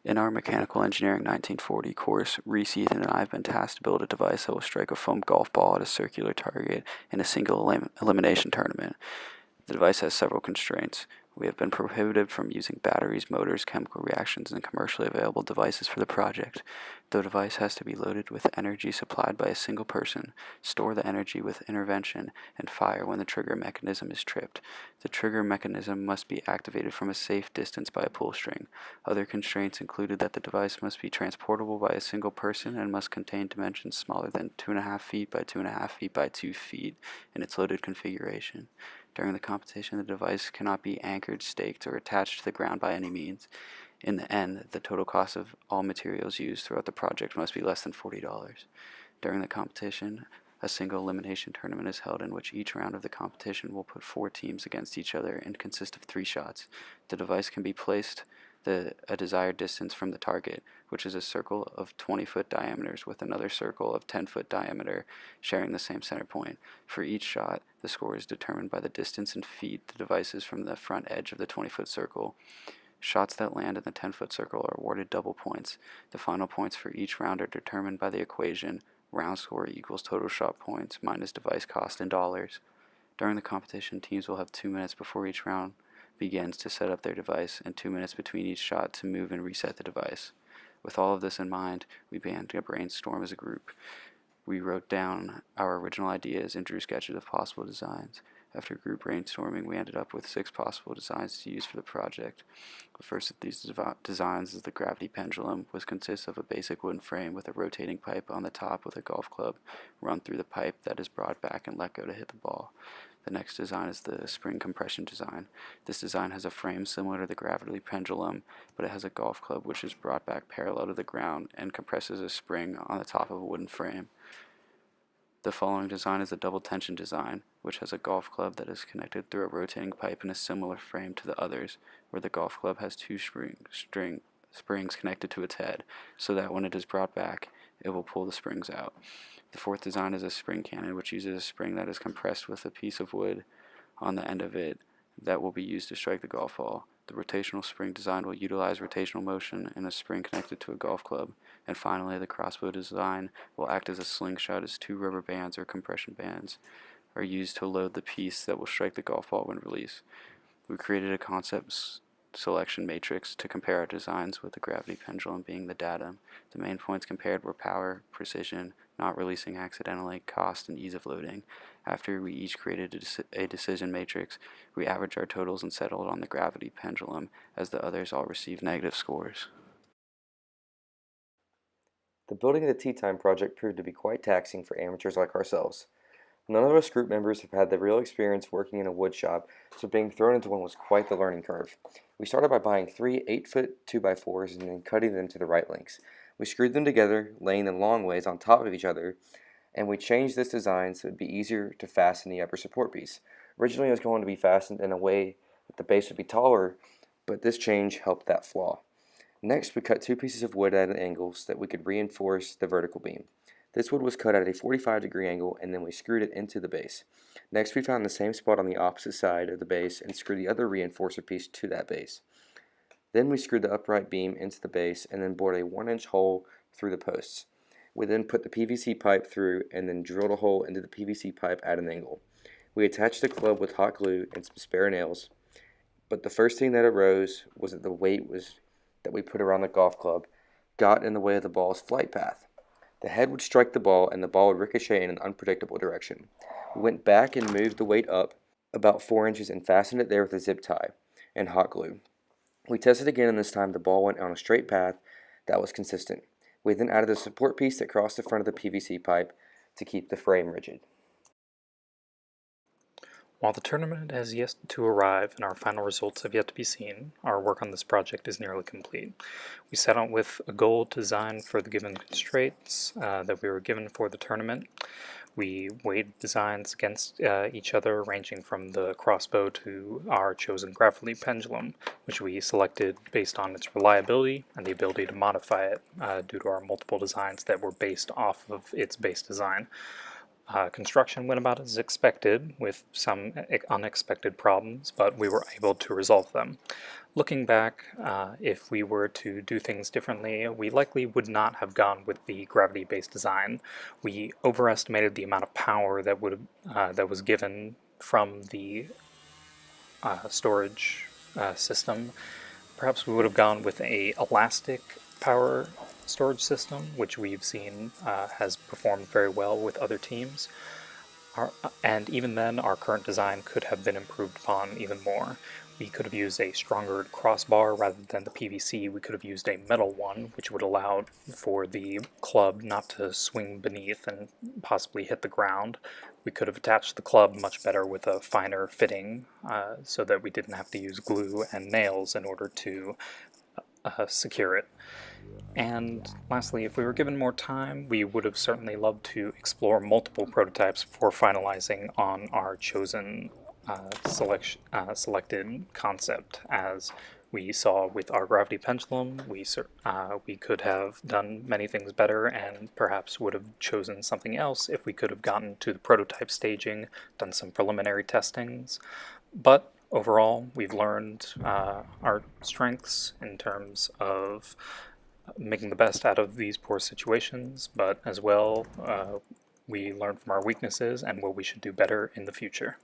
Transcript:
In our Mechanical Engineering 1940 course, Reece, Ethan, and I have been tasked to build a device that will strike a foam golf ball at a circular target in a single elimination tournament. The device has several constraints. We have been prohibited from using batteries, motors, chemical reactions, and commercially available devices for the project. The device has to be loaded with energy supplied by a single person, store the energy with intervention, and fire when the trigger mechanism is tripped. The trigger mechanism must be activated from a safe distance by a pull string. Other constraints included that the device must be transportable by a single person and must contain dimensions smaller than 2.5 feet by 2.5 feet by 2 feet in its loaded configuration. During the competition, the device cannot be anchored, staked, or attached to the ground by any means. In the end, the total cost of all materials used throughout the project must be less than $40. During the competition, a single elimination tournament is held in which each round of the competition will put 4 teams against each other and consist of 3 shots. The device can be placed a desired distance from the target, which is a circle of 20-foot diameters with another circle of 10-foot diameter sharing the same center point. For each shot, the score is determined by the distance in feet the device is from the front edge of the 20-foot circle. Shots that land in the 10-foot circle are awarded double points. The final points for each round are determined by the equation round score equals total shot points minus device cost in dollars. During the competition, teams will have 2 minutes before each round begins to set up their device and 2 minutes between each shot to move and reset the device. With all of this in mind, we began to brainstorm as a group. We wrote down our original ideas and drew sketches of possible designs. After group brainstorming, we ended up with 6 possible designs to use for the project. The first of these designs is the gravity pendulum, which consists of a basic wooden frame with a rotating pipe on the top with a golf club run through the pipe that is brought back and let go to hit the ball. The next design is the spring compression design. This design has a frame similar to the gravity pendulum, but it has a golf club which is brought back parallel to the ground and compresses a spring on the top of a wooden frame. The following design is the double tension design, which has a golf club that is connected through a rotating pipe in a similar frame to the others, where the golf club has 2 springs connected to its head, so that when it is brought back, it will pull the springs out. The fourth design is a spring cannon, which uses a spring that is compressed with a piece of wood on the end of it that will be used to strike the golf ball. The rotational spring design will utilize rotational motion and a spring connected to a golf club. And finally, the crossbow design will act as a slingshot as 2 rubber bands or compression bands are used to load the piece that will strike the golf ball when released. We created a concept selection matrix to compare our designs, with the gravity pendulum being the data. The main points compared were power, precision, not releasing accidentally, cost, and ease of loading. After we each created a decision matrix, we averaged our totals and settled on the gravity pendulum, as the others all received negative scores. The building of the Tea Time project proved to be quite taxing for amateurs like ourselves. None of us group members have had the real experience working in a wood shop, so being thrown into one was quite the learning curve. We started by buying 3 8-foot 2x4s and then cutting them to the right lengths. We screwed them together, laying them long ways on top of each other, and we changed this design so it would be easier to fasten the upper support piece. Originally it was going to be fastened in a way that the base would be taller, but this change helped that flaw. Next, we cut 2 pieces of wood at angles that we could reinforce the vertical beam. This wood was cut at a 45-degree angle, and then we screwed it into the base. Next, we found the same spot on the opposite side of the base and screwed the other reinforcer piece to that base. Then we screwed the upright beam into the base and then bored a 1-inch hole through the posts. We then put the PVC pipe through and then drilled a hole into the PVC pipe at an angle. We attached the club with hot glue and some spare nails, but the first thing that arose was that the weight that we put around the golf club got in the way of the ball's flight path. The head would strike the ball and the ball would ricochet in an unpredictable direction. We went back and moved the weight up about 4 inches and fastened it there with a zip tie and hot glue. We tested again, and this time the ball went on a straight path that was consistent. We then added the support piece that crossed the front of the PVC pipe to keep the frame rigid. While the tournament has yet to arrive and our final results have yet to be seen, our work on this project is nearly complete. We set out with a goal designed for the given constraints that we were given for the tournament. We weighed designs against each other, ranging from the crossbow to our chosen gravity pendulum, which we selected based on its reliability and the ability to modify it due to our multiple designs that were based off of its base design. Construction went about as expected, with some unexpected problems, but we were able to resolve them. Looking back, if we were to do things differently, we likely would not have gone with the gravity-based design. We overestimated the amount of power that was given from the storage system. Perhaps we would have gone with a elastic power storage system, which we've seen has performed very well with other teams. And even then, our current design could have been improved upon even more. We could have used a stronger crossbar rather than the PVC. We could have used a metal one, which would allow for the club not to swing beneath and possibly hit the ground. We could have attached the club much better with a finer fitting so that we didn't have to use glue and nails in order to secure it. And lastly, if we were given more time, we would have certainly loved to explore multiple prototypes before finalizing on our chosen selected concept. As we saw with our gravity pendulum, we could have done many things better and perhaps would have chosen something else if we could have gotten to the prototype staging, done some preliminary testings. But overall, we've learned our strengths in terms of making the best out of these poor situations, but as well, we learned from our weaknesses and what we should do better in the future.